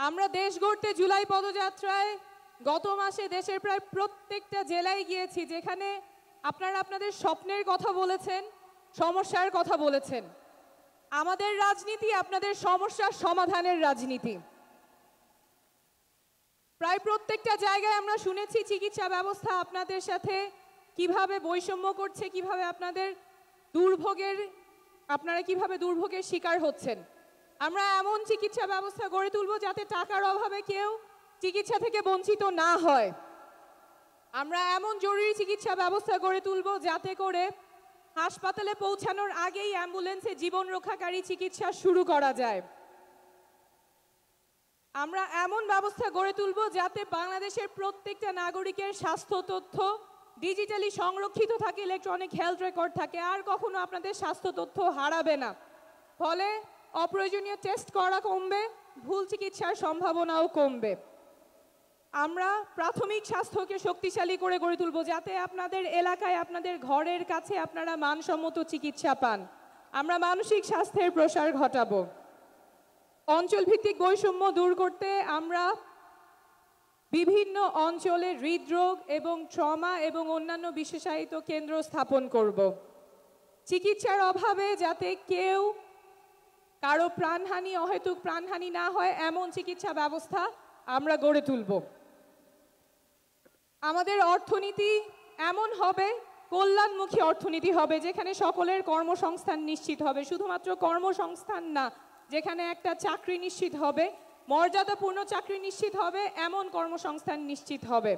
আমরা দেশ গড়তে জুলাই পদযাত্রায় গত মাসে দেশের প্রায় প্রত্যেকটা জেলায় গিয়েছি, যেখানে আপনারা আপনাদের স্বপ্নের কথা বলেছেন, সমস্যার কথা বলেছেন। আমাদের রাজনীতি আপনাদের সমস্যার সমাধানের রাজনীতি। প্রায় প্রত্যেকটা জায়গায় আমরা শুনেছি চিকিৎসা ব্যবস্থা আপনাদের সাথে কিভাবে বৈষম্য করছে, কিভাবে আপনারা কিভাবে দুর্ভোগের শিকার হচ্ছেন। আমরা এমন চিকিৎসা ব্যবস্থা গড়ে তুলব যাতে টাকার অভাবে কেউ চিকিৎসা থেকে বঞ্চিত না হয়। আমরা এমন জরুরি চিকিৎসা ব্যবস্থা গড়ে তুলব যাতে করে হাসপাতালে পৌঁছানোর আগেই অ্যাম্বুলেন্সে জীবন রক্ষাকারী চিকিৎসা শুরু করা যায়। আমরা এমন ব্যবস্থা গড়ে তুলব যাতে বাংলাদেশের প্রত্যেকটা নাগরিকের স্বাস্থ্য তথ্য ডিজিটালি সংরক্ষিত থাকে, ইলেকট্রনিক হেলথ রেকর্ড থাকে, আর কখনো আপনাদের স্বাস্থ্য তথ্য হারাবে না। ফলে অপ্রয়োজনীয় টেস্ট করা কমবে, ভুল চিকিৎসার সম্ভাবনাও কমবে। আমরা প্রাথমিক স্বাস্থ্যকে শক্তিশালী করে গড়ে তুলব যাতে আপনাদের এলাকায়, আপনাদের ঘরের কাছে আপনারা মানসম্মত চিকিৎসা পান। আমরা মানসিক স্বাস্থ্যের প্রসার ঘটাবো। অঞ্চলভিত্তিক বৈষম্য দূর করতে আমরা বিভিন্ন অঞ্চলে হৃদরোগ এবং ট্রমা এবং অন্যান্য বিশেষায়িত কেন্দ্র স্থাপন করব। চিকিৎসার অভাবে যাতে কারো প্রাণহানি, অহেতুক প্রাণহানি না হয় এমন চিকিৎসা ব্যবস্থা আমরা গড়ে তুলব। আমাদের অর্থনীতি এমন হবে, কল্যাণমুখী অর্থনীতি হবে, যেখানে সকলের কর্মসংস্থান নিশ্চিত হবে। শুধুমাত্র কর্মসংস্থান না, যেখানে একটা চাকরি নিশ্চিত হবে, মর্যাদাপূর্ণ চাকরি নিশ্চিত হবে, এমন কর্মসংস্থান নিশ্চিত হবে।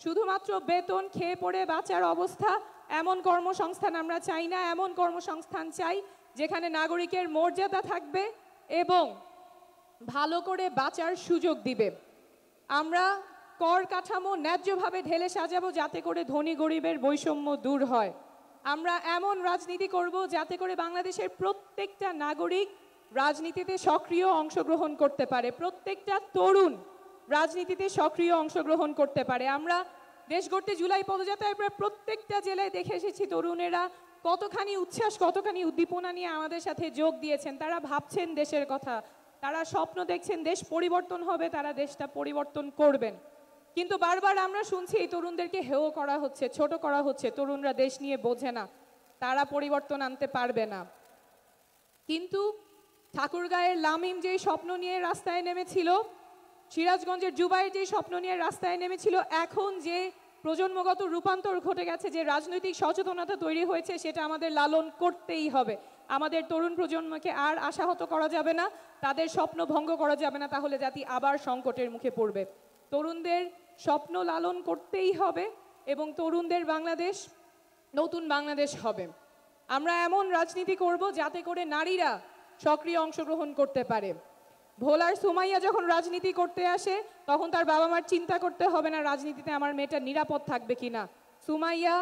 শুধুমাত্র বেতন খেয়ে পড়ে বাঁচার অবস্থা, এমন কর্মসংস্থান আমরা চাই না। এমন কর্মসংস্থান চাই যেখানে নাগরিকের মর্যাদা থাকবে এবং ভালো করে বাঁচার সুযোগ দিবে। আমরা কর কাঠামো ন্যায্যভাবে ঢেলে সাজাবো যাতে করে ধনী গরিবের বৈষম্য দূর হয়। আমরা এমন রাজনীতি করব যাতে করে বাংলাদেশের প্রত্যেকটা নাগরিক রাজনীতিতে সক্রিয় অংশগ্রহণ করতে পারে, প্রত্যেকটা তরুণ রাজনীতিতে সক্রিয় অংশগ্রহণ করতে পারে। আমরা দেশ গড়তে জুলাই পদযাত্রায় প্রায় প্রত্যেকটা জেলায় দেখে এসেছি তরুণেরা কতখানি উচ্ছ্বাস, কতখানি উদ্দীপনা নিয়ে আমাদের সাথে যোগ দিয়েছেন। তারা ভাবছেন দেশের কথা, তারা স্বপ্ন দেখছেন দেশ পরিবর্তন হবে, তারা দেশটা পরিবর্তন করবেন। কিন্তু বারবার আমরা শুনছি এই তরুণদেরকে হেয় করা হচ্ছে, ছোট করা হচ্ছে, তরুণরা দেশ নিয়ে বোঝে না, তারা পরিবর্তন আনতে পারবে না। কিন্তু ঠাকুরগাঁয়ের লামিম যেই স্বপ্ন নিয়ে রাস্তায় নেমেছিল, সিরাজগঞ্জের জুবাইর যেই স্বপ্ন নিয়ে রাস্তায় নেমেছিল, এখন যে প্রজন্মগত রূপান্তর ঘটে গেছে, যে রাজনৈতিক সচেতনতা তৈরি হয়েছে, সেটা আমাদের লালন করতেই হবে। আমাদের তরুণ প্রজন্মকে আর আশাহত করা যাবে না, তাদের স্বপ্ন ভঙ্গ করা যাবে না, তাহলে জাতি আবার সংকটের মুখে পড়বে। তরুণদের স্বপ্ন লালন করতেই হবে এবং তরুণদের বাংলাদেশ নতুন বাংলাদেশ হবে। আমরা এমন রাজনীতি করব যাতে করে নারীরা সক্রিয় অংশগ্রহণ করতে পারে। ভোলার সুমাইয়া যখন রাজনীতি করতে আসে তখন তার বাবা মার চিন্তা করতে হবে না রাজনীতিতে আমার মেয়েটা নিরাপদ থাকবে কিনা। সুমাইয়া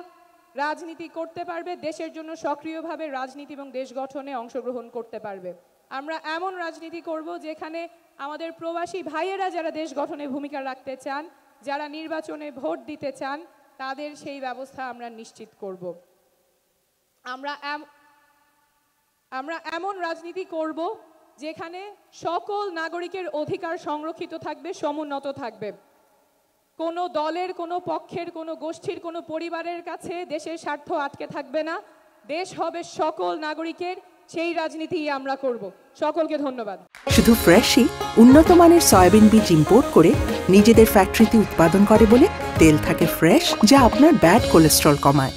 রাজনীতি করতে পারবে, দেশের জন্য সক্রিয়ভাবে রাজনীতি এবং দেশ গঠনে অংশগ্রহণ করতে পারবে। আমরা এমন রাজনীতি করব যেখানে আমাদের প্রবাসী ভাইয়েরা যারা দেশ গঠনে ভূমিকা রাখতে চান, যারা নির্বাচনে ভোট দিতে চান, তাদের সেই ব্যবস্থা আমরা নিশ্চিত করব। আমরা এমন রাজনীতি করব যেখানে সকল নাগরিকের অধিকার সংরক্ষিত থাকবে, সমুন্নত থাকবে। কোনো দলের, কোনো পক্ষের, কোনো গোষ্ঠীর, কোনো পরিবারের কাছে দেশের স্বার্থ আটকে থাকবে না। দেশ হবে সকল নাগরিকের, সেই রাজনীতি আমরা করব। সকলকে ধন্যবাদ। শুধু ফ্রেশই উন্নত মানের সয়াবিন বীজ ইম্পোর্ট করে নিজেদের ফ্যাক্টরিতে উৎপাদন করে বলে তেল থাকে ফ্রেশ, যা আপনার ব্যাড কোলেস্ট্রল কমায়।